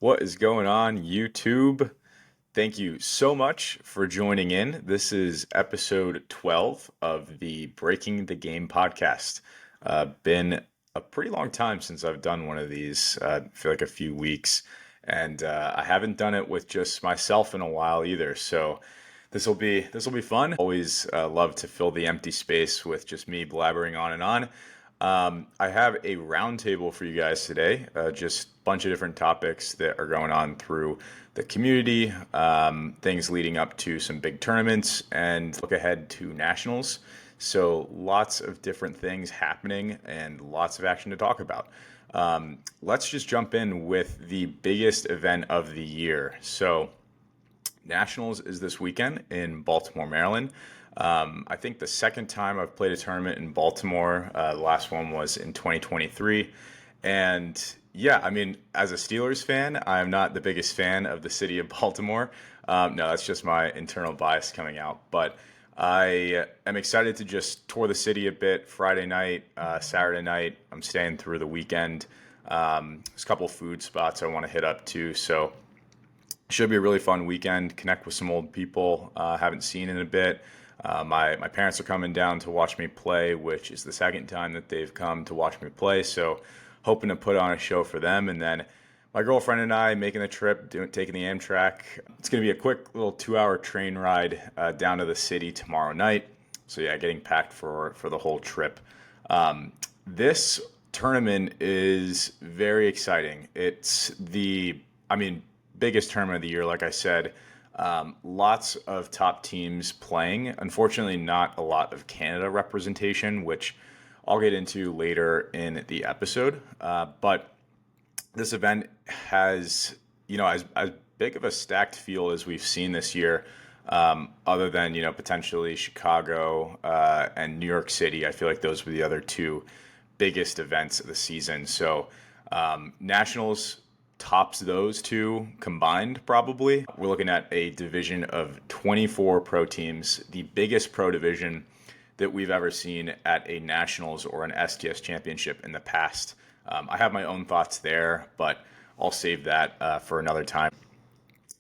What is going on, YouTube? Thank you so much for joining in. This is episode 12 of the Breaking the Game podcast. Been a pretty long time since I've done one of these. I feel like a few weeks, and I haven't done it with just myself in a while either. So this will be fun. Always love to fill the empty space with just me blabbering on and on. I have a roundtable for you guys today, just a bunch of different topics that are going on through the community, things leading up to some big tournaments, and look ahead to nationals. So, lots of different things happening and lots of action to talk about. Let's just jump in with the biggest event of the year. So, Nationals is this weekend in Baltimore, Maryland. I think the second time I've played a tournament in Baltimore. The last one was in 2023. And yeah, I mean, as a Steelers fan, I'm not the biggest fan of the city of Baltimore. No, that's just my internal bias coming out. But I am excited to just tour the city a bit Friday night, Saturday night. I'm staying through the weekend. There's a couple food spots I want to hit up too. So should be a really fun weekend. Connect with some old people haven't seen in a bit. My parents are coming down to watch me play, which is the second time that they've come to watch me play. So hoping to put on a show for them. And then my girlfriend and I making the trip, taking the Amtrak. It's going to be a quick little 2-hour train ride down to the city tomorrow night. So yeah, getting packed for the whole trip. This tournament is very exciting. It's biggest tournament of the year, like I said. Lots of top teams playing. Unfortunately, not a lot of Canada representation, which I'll get into later in the episode. But this event has, as big of a stacked field as we've seen this year, other than, potentially Chicago and New York City. I feel like those were the other two biggest events of the season. So Nationals tops those two combined, probably. We're looking at a division of 24 pro teams, the biggest pro division that we've ever seen at a Nationals or an STS championship in the past. I have my own thoughts there, but I'll save that for another time.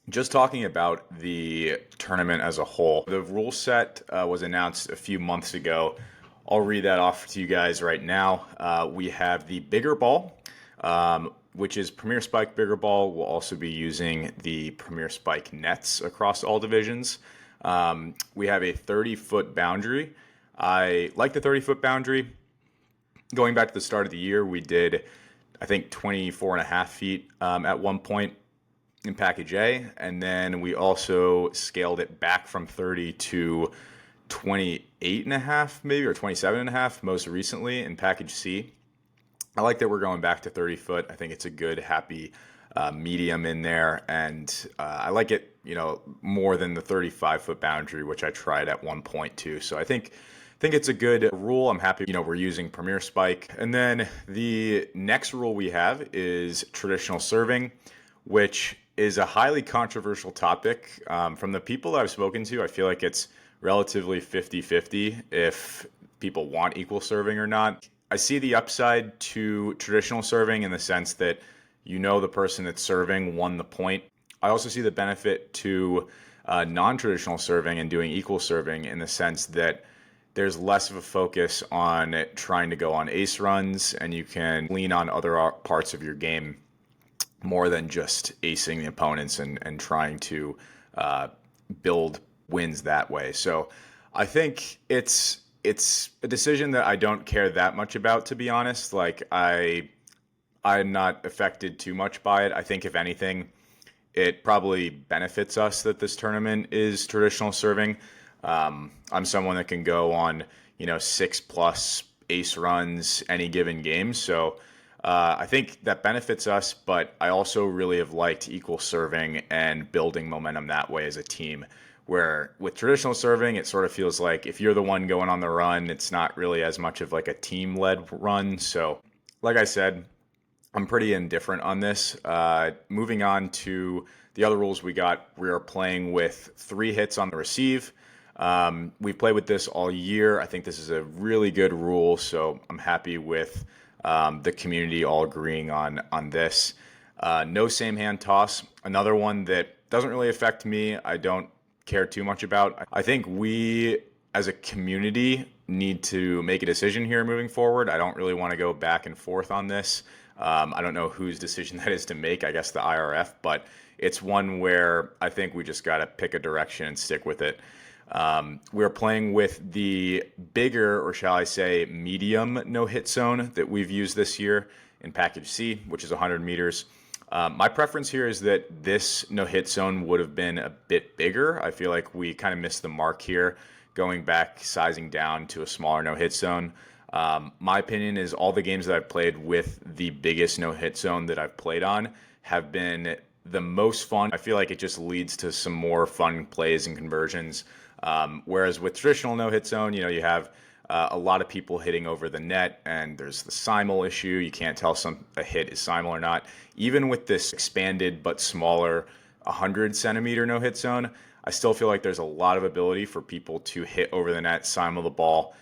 Just talking about the tournament as a whole, the rule set was announced a few months ago. I'll read that off to you guys right now. We have the bigger ball, which is Premier Spike Bigger Ball. We'll also be using the Premier Spike nets across all divisions. We have a 30-foot boundary. I like the 30-foot boundary. Going back to the start of the year, we did, I think, 24 and a half feet at one point in Package A. And then we also scaled it back from 30 to 28 and a half, maybe, or 27 and a half most recently in Package C. I like that we're going back to 30 foot. I think it's a good, happy medium in there. And I like it, more than the 35-foot boundary, which I tried at one point too. So I think it's a good rule. I'm happy, we're using Premier Spike. And then the next rule we have is traditional serving, which is a highly controversial topic. From the people that I've spoken to, I feel like it's relatively 50-50 if people want equal serving or not. I see the upside to traditional serving in the sense that the person that's serving won the point. I also see the benefit to non-traditional serving and doing equal serving in the sense that there's less of a focus on trying to go on ace runs, and you can lean on other parts of your game more than just acing the opponents and trying to build wins that way. So I think it's a decision that I don't care that much about, to be honest. Like I'm not affected too much by it. I think if anything, it probably benefits us that this tournament is traditional serving. I'm someone that can go on, 6+ ace runs any given game. So I think that benefits us, but I also really have liked equal serving and building momentum that way as a team. Where with traditional serving, it sort of feels like if you're the one going on the run, it's not really as much of like a team-led run. So, like I said, I'm pretty indifferent on this. Moving on to the other rules we are playing with 3 hits on the receive. We've played with this all year. I think this is a really good rule, so I'm happy with the community all agreeing on this. No same hand toss. Another one that doesn't really affect me. I don't care too much about. I think we as a community need to make a decision here moving forward. I don't really want to go back and forth on this. I don't know whose decision that is to make. I guess the IRF, but it's one where I think we just got to pick a direction and stick with it. We're playing with the bigger, or shall I say, medium no-hit zone that we've used this year in Package C, which is 100 meters. My preference here is that this no-hit zone would have been a bit bigger. I feel like we kind of missed the mark here, going back, sizing down to a smaller no-hit zone. My opinion is all the games that I've played with the biggest no-hit zone that I've played on have been the most fun. I feel like it just leads to some more fun plays and conversions. Whereas with traditional no-hit zone, you have a lot of people hitting over the net, and there's the simul issue. You can't tell a hit is simul or not. Even with this expanded but smaller 100 centimeter no-hit zone, I still feel like there's a lot of ability for people to hit over the net, simul the ball.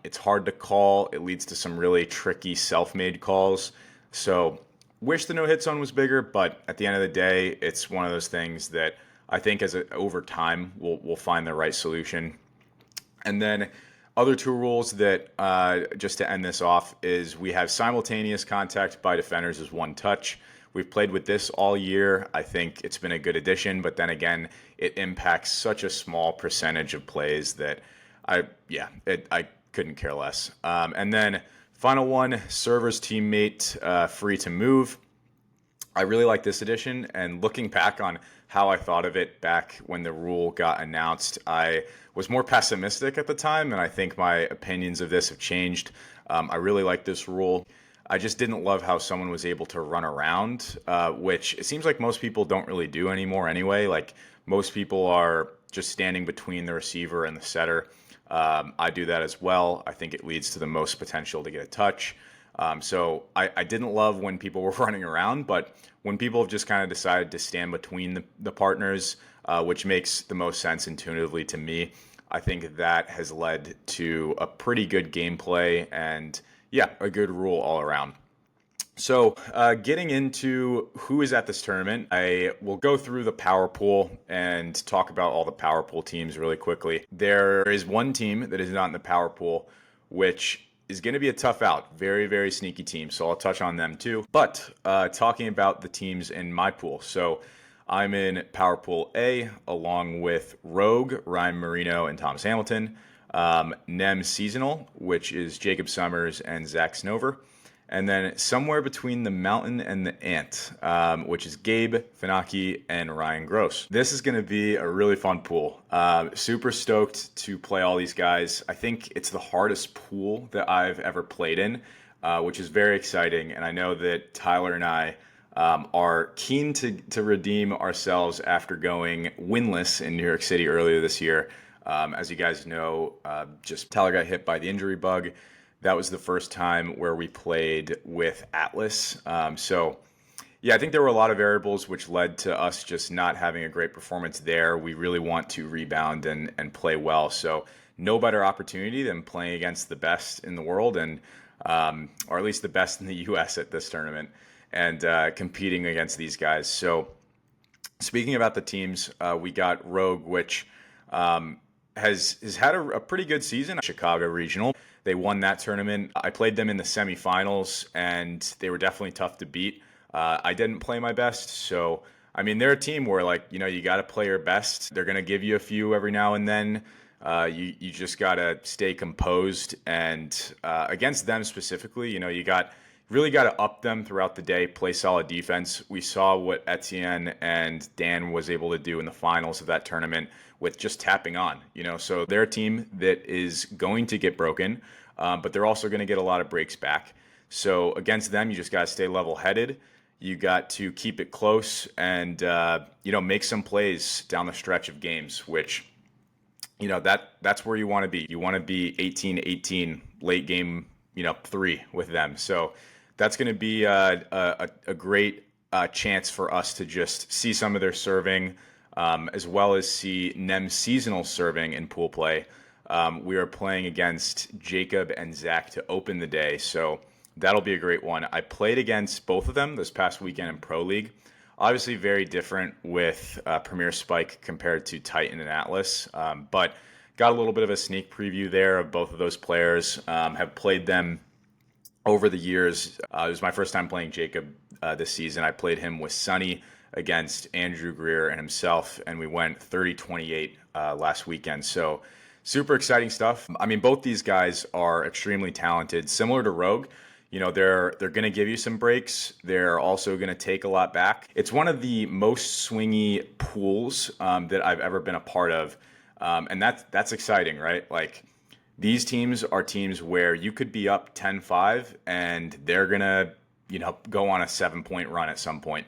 It's hard to call. It leads to some really tricky self-made calls. So wish the no-hit zone was bigger, but at the end of the day, it's one of those things that I think over time we'll find the right solution. And then other two rules that, just to end this off, is we have simultaneous contact by defenders as one touch. We've played with this all year. I think it's been a good addition, but then again, it impacts such a small percentage of plays that I couldn't care less. And then final one, server's teammate free to move. I really like this addition, and looking back on how I thought of it back when the rule got announced, I was more pessimistic at the time, and I think my opinions of this have changed. I really like this rule. I just didn't love how someone was able to run around, which it seems like most people don't really do anymore anyway. Like, most people are just standing between the receiver and the setter. I do that as well. I think it leads to the most potential to get a touch. So I didn't love when people were running around, but when people have just kind of decided to stand between the partners, which makes the most sense intuitively to me, I think that has led to a pretty good gameplay and, yeah, a good rule all around. So getting into who is at this tournament, I will go through the power pool and talk about all the power pool teams really quickly. There is one team that is not in the power pool, which is going to be a tough out. Very, very sneaky team. So I'll touch on them too. But talking about the teams in my pool. So I'm in Power Pool A along with Rogue, Ryan Marino, and Thomas Hamilton. Nem Seasonal, which is Jacob Summers and Zach Snover. And then somewhere between the Mountain and the Ant, which is Gabe Finaki and Ryan Gross. This is going to be a really fun pool. Super stoked to play all these guys. I think it's the hardest pool that I've ever played in, which is very exciting. And I know that Tyler and I are keen to redeem ourselves after going winless in New York City earlier this year. As you guys know, just Tyler got hit by the injury bug. That was the first time where we played with Atlas. Yeah, I think there were a lot of variables which led to us just not having a great performance there. We really want to rebound and play well. So no better opportunity than playing against the best in the world, and or at least the best in the U.S. at this tournament, and competing against these guys. So speaking about the teams, we got Rogue, which has had a pretty good season. Chicago Regional. They won that tournament. I played them in the semifinals, and they were definitely tough to beat. I didn't play my best, so I mean, they're a team where, like, you got to play your best. They're going to give you a few every now and then. You just got to stay composed, and against them specifically, you really got to up them throughout the day, play solid defense. We saw what Etienne and Dan was able to do in the finals of that tournament with just tapping on, so they're a team that is going to get broken, but they're also going to get a lot of breaks back. So against them, you just got to stay level-headed. You got to keep it close and, make some plays down the stretch of games, which, that's where you want to be. You want to be 18-18 late game, 3 with them. So that's going to be a great chance for us to just see some of their serving, as well as see Nem Seasonal serving in pool play. We are playing against Jacob and Zach to open the day. So That'll be a great one. I played against both of them this past weekend in Pro League. Obviously, very different with Premier Spike compared to Titan and Atlas, but got a little bit of a sneak preview there of both of those players. Have played them over the years. It was my first time playing Jacob this season. I played him with Sonny against Andrew Greer and himself, and we went 30-28 last weekend. So super exciting stuff. I mean, both these guys are extremely talented. Similar to Rogue, you know, they're going to give you some breaks. They're also going to take a lot back. It's one of the most swingy pools that I've ever been a part of, and that's exciting, right? Like, these teams are teams where you could be up 10-5 and they're going to, you know, go on a 7-point run at some point.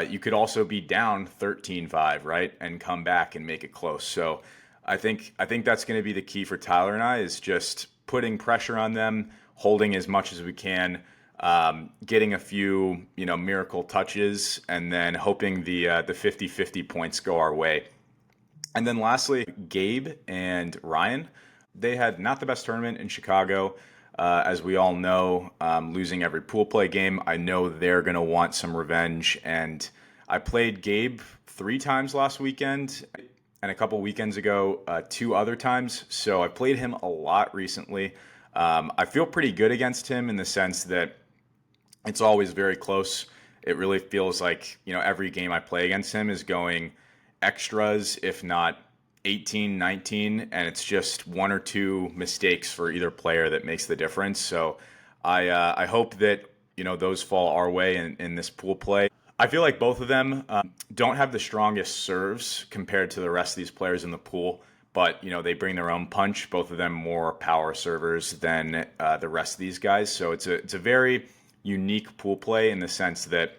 You could also be down 13-5, right, and come back and make it close. So I think that's going to be the key for Tyler and I, is just putting pressure on them, holding as much as we can, getting a few, you know, miracle touches, and then hoping the 50-50 points go our way. And then lastly, Gabe and Ryan. They had not the best tournament in Chicago. As we all know, losing every pool play game. I know they're going to want some revenge. And I played Gabe 3 times last weekend, and a couple weekends ago, 2 other times. So I played him a lot recently. I feel pretty good against him in the sense that it's always very close. It really feels like, you know, every game I play against him is going extras, if not 18, 19, and it's just 1 or 2 mistakes for either player that makes the difference. So I hope that, you know, those fall our way in this pool play. I feel like both of them don't have the strongest serves compared to the rest of these players in the pool, but, you know, they bring their own punch. Both of them more power servers than the rest of these guys. So it's a very unique pool play in the sense that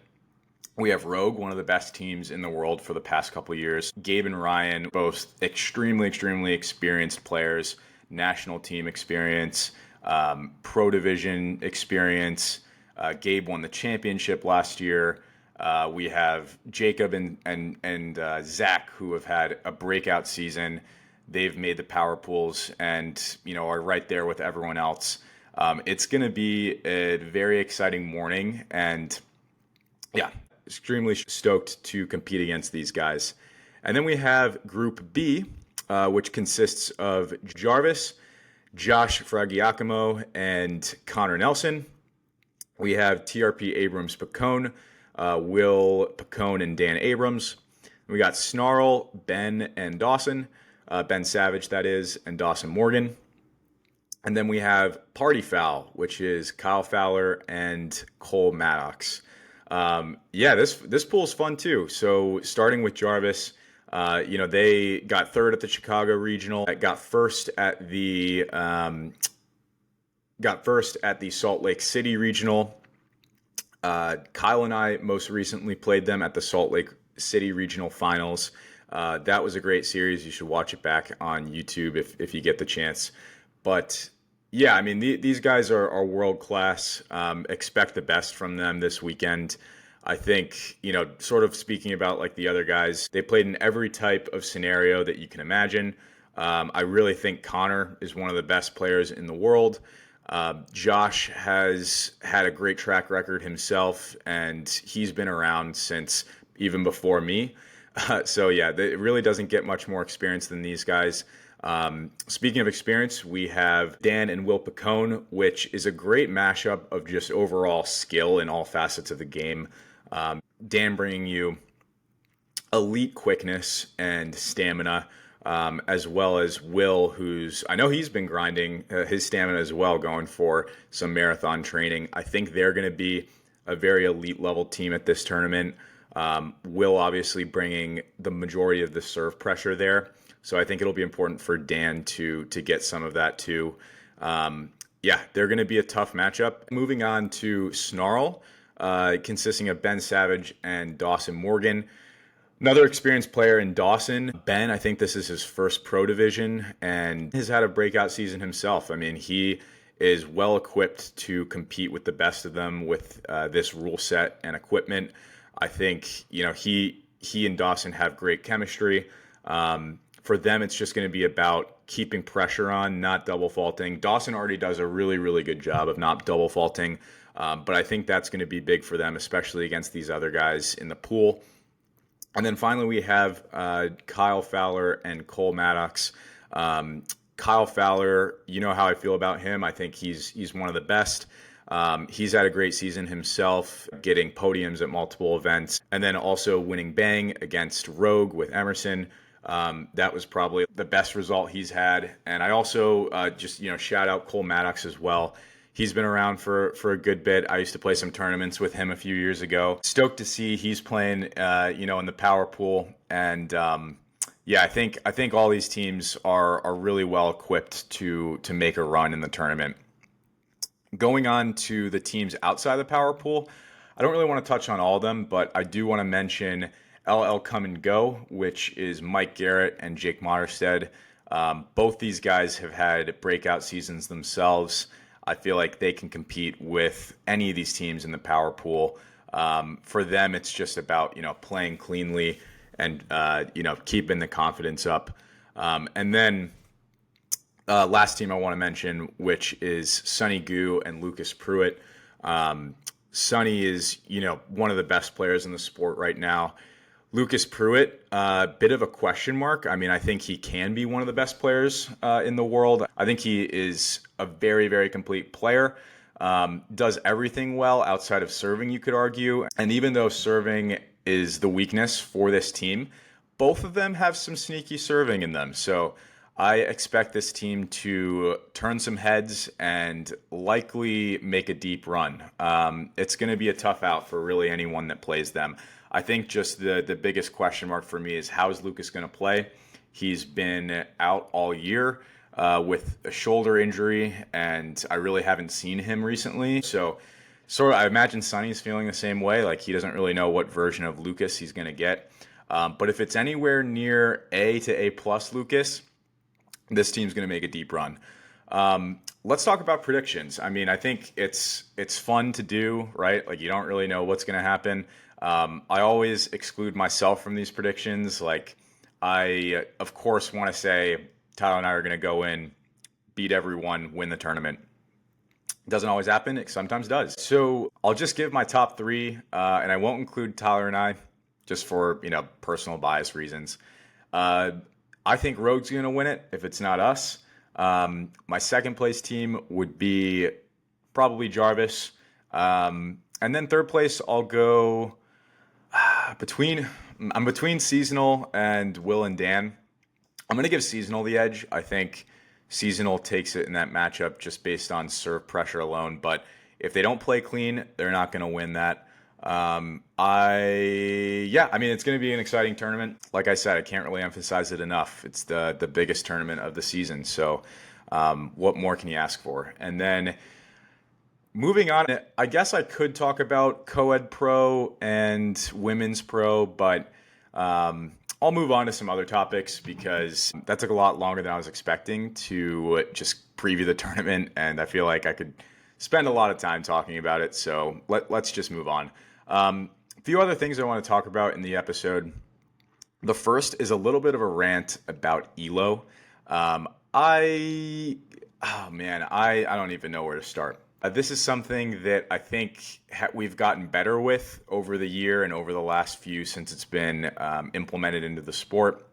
we have Rogue, one of the best teams in the world for the past couple of years. Gabe and Ryan, both extremely experienced players, national team experience, pro division experience. Gabe won the championship last year. We have Jacob and Zach, who have had a breakout season. They've made the power pools and, you know, are right there with everyone else. It's going to be a very exciting morning, and yeah, extremely stoked to compete against these guys. And then we have Group B, which consists of Jarvis, Josh Fragiacomo, and Connor Nelson. We have TRP Abrams Pacone, Will Pacone, and Dan Abrams. We got Snarl, Ben, and Dawson. Ben Savage, that is, and Dawson Morgan. And then we have Party Foul, which is Kyle Fowler and Cole Maddox. This pool is fun too. So starting with Jarvis, you know, they got 3rd at the Chicago Regional, got first at the Salt Lake City Regional. Kyle and I most recently played them at the Salt Lake City Regional Finals. That was a great series. You should watch it back on YouTube if you get the chance. But yeah, I mean, these guys are world class. Expect the best from them this weekend. I think, you know, sort of speaking about like the other guys, they played in every type of scenario that you can imagine. I really think Connor is one of the best players in the world. Josh has had a great track record himself, and he's been around since even before me. So yeah, it really doesn't get much more experience than these guys. Speaking of experience, we have Dan and Will Pacone, which is a great mashup of just overall skill in all facets of the game. Dan bringing you elite quickness and stamina, as well as Will, I know he's been grinding his stamina as well, going for some marathon training. I think they're going to be a very elite level team at this tournament. Will obviously bringing the majority of the serve pressure there. So I think it'll be important for Dan to get some of that too. They're going to be a tough matchup. Moving on to Snarl, consisting of Ben Savage and Dawson Morgan. Another experienced player in Dawson. Ben, I think this is his first pro division and has had a breakout season himself. I mean, he is well equipped to compete with the best of them with this rule set and equipment. I think, you know, he and Dawson have great chemistry. For them, it's just going to be about keeping pressure on, not double faulting. Dawson already does a really, really good job of not double faulting, but I think that's going to be big for them, especially against these other guys in the pool. And then finally, we have Kyle Fowler and Cole Maddox. Kyle Fowler, you know how I feel about him. I think he's one of the best. He's had a great season himself, getting podiums at multiple events, and then also winning Bang against Rogue with Emerson. That was probably the best result he's had. And I also just shout out Cole Maddox as well. He's been around for a good bit. I used to play some tournaments with him a few years ago. Stoked to see he's playing, in the power pool. And I think all these teams are really well equipped to make a run in the tournament. Going on to the teams outside the power pool, I don't really want to touch on all of them, but I do want to mention LL Come and Go, which is Mike Garrett and Jake Modderstead. Both these guys have had breakout seasons themselves. I feel like they can compete with any of these teams in the power pool. For them, it's just about playing cleanly and keeping the confidence up. And then last team I want to mention, which is Sonny Gu and Lucas Pruitt. Sonny is one of the best players in the sport right now. Lucas Pruitt, bit of a question mark. I mean, I think he can be one of the best players in the world. I think he is a very, very complete player. Does everything well outside of serving, you could argue. And even though serving is the weakness for this team, both of them have some sneaky serving in them. So I expect this team to turn some heads and likely make a deep run. It's going to be a tough out for really anyone that plays them. I think just the biggest question mark for me is how is Lucas going to play? He's been out all year with a shoulder injury, and I really haven't seen him recently. So I imagine Sonny's feeling the same way. Like he doesn't really know what version of Lucas he's going to get. But if it's anywhere near A to A plus Lucas, this team's going to make a deep run. Let's talk about predictions. I mean, I think it's fun to do, right? Like you don't really know what's going to happen. I always exclude myself from these predictions. Like I, of course, want to say Tyler and I are going to go in, beat everyone, win the tournament. Doesn't always happen. It sometimes does. So I'll just give my top three, and I won't include Tyler and I just for, personal bias reasons. I think Rogue's going to win it if it's not us. My second place team would be probably Jarvis. And then third place, I'll go between Seasonal and Will and Dan. I'm going to give Seasonal the edge. I think Seasonal takes it in that matchup just based on serve pressure alone. But if they don't play clean, they're not going to win that. I mean, it's going to be an exciting tournament. Like I said, I can't really emphasize it enough. It's the biggest tournament of the season. So what more can you ask for? And then moving on, I guess I could talk about co-ed pro and women's pro, but I'll move on to some other topics because that took a lot longer than I was expecting to just preview the tournament. And I feel like I could spend a lot of time talking about it. So let's just move on. A few other things I want to talk about in the episode. The first is a little bit of a rant about ELO. I don't even know where to start. This is something that I think we've gotten better with over the year and over the last few since it's been implemented into the sport.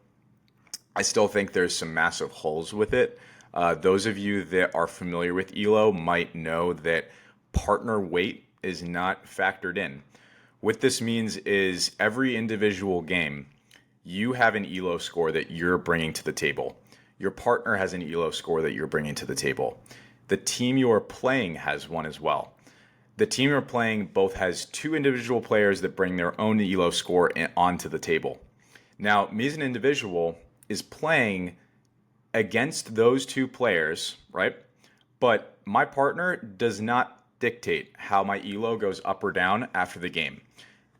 I still think there's some massive holes with it. Those of you that are familiar with ELO might know that partner weight is not factored in. What this means is every individual game, you have an ELO score that you're bringing to the table. Your partner has an ELO score that you're bringing to the table. The team you are playing has one as well. The team you're playing both has two individual players that bring their own ELO score onto the table. Now, me as an individual is playing against those two players, right? But my partner does not dictate how my ELO goes up or down after the game.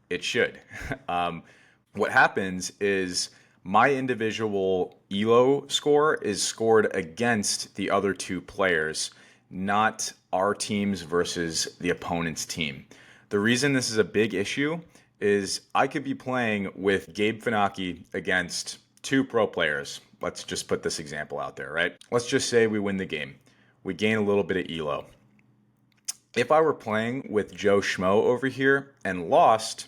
It should. What happens is my individual ELO score is scored against the other two players, not our teams versus the opponent's team. The reason this is a big issue is I could be playing with Gabe Finaki against two pro players, let's just put this example out there, right? Let's just say we win the game. We gain a little bit of ELO. If I were playing with Joe Schmo over here and lost,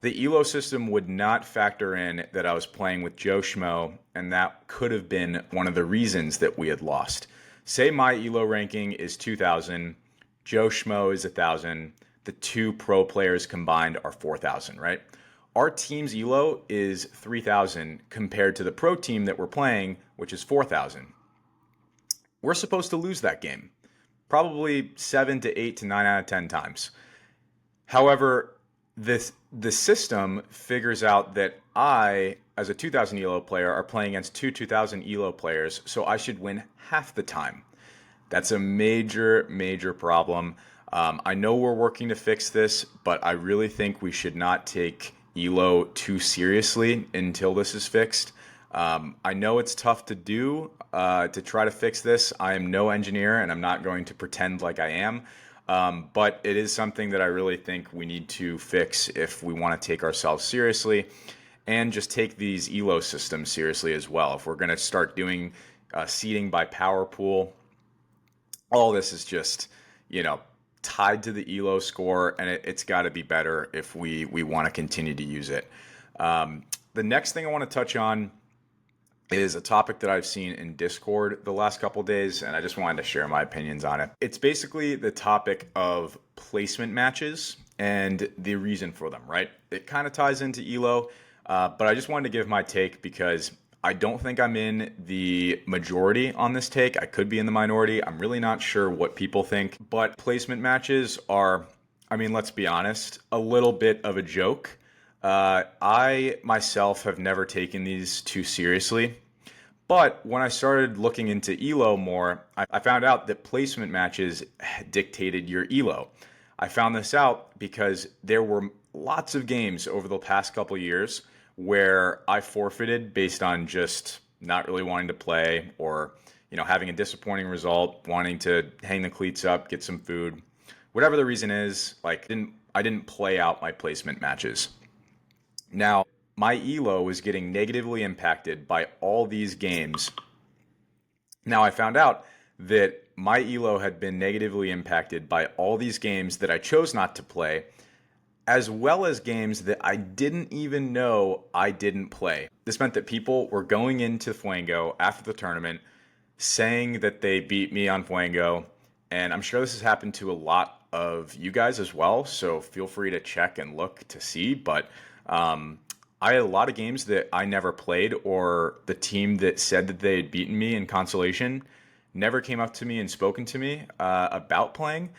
the ELO system would not factor in that I was playing with Joe Schmo, and that could have been one of the reasons that we had lost. Say my ELO ranking is 2,000, Joe Schmo is 1,000, the two pro players combined are 4,000, right? Our team's ELO is 3,000 compared to the pro team that we're playing, which is 4,000. We're supposed to lose that game, probably 7 to 8 to 9 out of 10 times. However, the system figures out that I, as a 2,000 ELO player, are playing against two 2,000 ELO players, so I should win half the time. That's a major, major problem. I know we're working to fix this, but I really think we should not take ELO too seriously until this is fixed. I know it's tough to do, to try to fix this. I am no engineer, and I'm not going to pretend like I am. But it is something that I really think we need to fix if we want to take ourselves seriously and just take these ELO systems seriously as well. If we're going to start doing seeding by power pool, all this is just, tied to the ELO score, and it's got to be better if we want to continue to use it. The next thing I want to touch on is a topic that I've seen in Discord the last couple days, and I just wanted to share my opinions on it. It's basically the topic of placement matches and the reason for them, right? It kind of ties into ELO, but I just wanted to give my take because I don't think I'm in the majority on this take. I could be in the minority. I'm really not sure what people think, but placement matches are, let's be honest, a little bit of a joke. I myself have never taken these too seriously, but when I started looking into ELO more, I found out that placement matches dictated your ELO. I found this out because there were lots of games over the past couple years where I forfeited based on just not really wanting to play or, having a disappointing result, wanting to hang the cleats up, get some food, whatever the reason is. I didn't play out my placement matches. Now, my ELO was getting negatively impacted by all these games. Now, I found out that my ELO had been negatively impacted by all these games that I chose not to play, as well as games that I didn't even know I didn't play. This meant that people were going into Fuego after the tournament saying that they beat me on Fuego, and I'm sure this has happened to a lot of you guys as well, so feel free to check and look to see, but I had a lot of games that I never played, or the team that said that they had beaten me in consolation never came up to me and spoken to me about playing.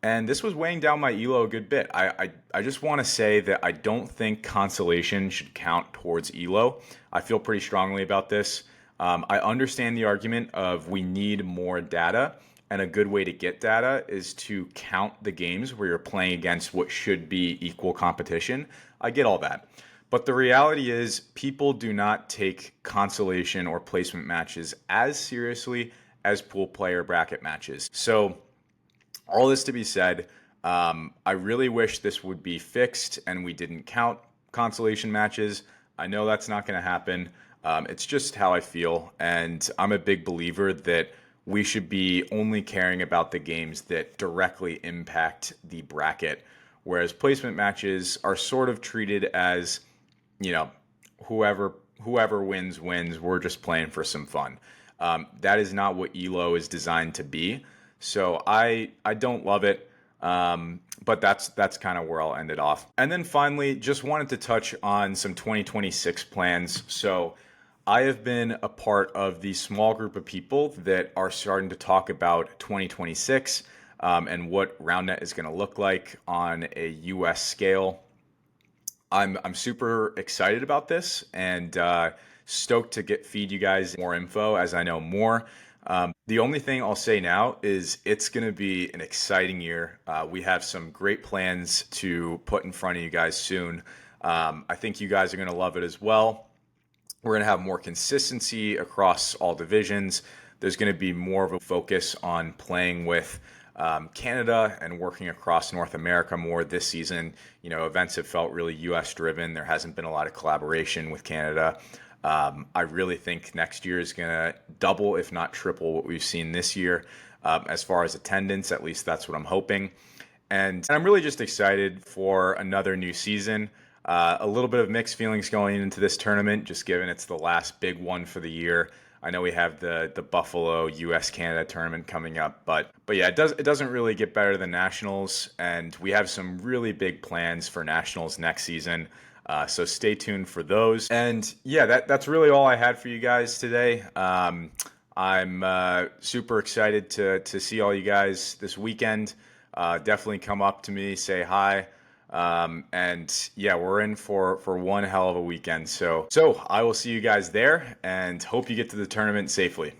And this was weighing down my ELO a good bit. I just want to say that I don't think consolation should count towards ELO. I feel pretty strongly about this. I understand the argument of we need more data, and a good way to get data is to count the games where you're playing against what should be equal competition. I get all that. But the reality is people do not take consolation or placement matches as seriously as pool player bracket matches. So all this to be said, I really wish this would be fixed and we didn't count consolation matches. I know that's not going to happen. It's just how I feel. And I'm a big believer that we should be only caring about the games that directly impact the bracket, whereas placement matches are sort of treated as, whoever wins. We're just playing for some fun. That is not what ELO is designed to be. So I don't love it, but that's kind of where I'll end it off. And then finally, just wanted to touch on some 2026 plans. So I have been a part of the small group of people that are starting to talk about 2026 and what Roundnet is going to look like on a US scale. I'm super excited about this and stoked to feed you guys more info as I know more. The only thing I'll say now is it's going to be an exciting year. We have some great plans to put in front of you guys soon. I think you guys are going to love it as well. We're going to have more consistency across all divisions. There's going to be more of a focus on playing with Canada and working across North America more this season. Events have felt really US driven. There hasn't been a lot of collaboration with Canada. I really think next year is going to double, if not triple, what we've seen this year as far as attendance. At least that's what I'm hoping. And I'm really just excited for another new season. A little bit of mixed feelings going into this tournament, just given it's the last big one for the year. I know we have the Buffalo U.S. Canada tournament coming up, but yeah, it doesn't really get better than nationals, and we have some really big plans for nationals next season. So stay tuned for those. And yeah, that's really all I had for you guys today. I'm super excited to see all you guys this weekend. Definitely come up to me, say hi. And yeah, we're in for one hell of a weekend. So I will see you guys there and hope you get to the tournament safely.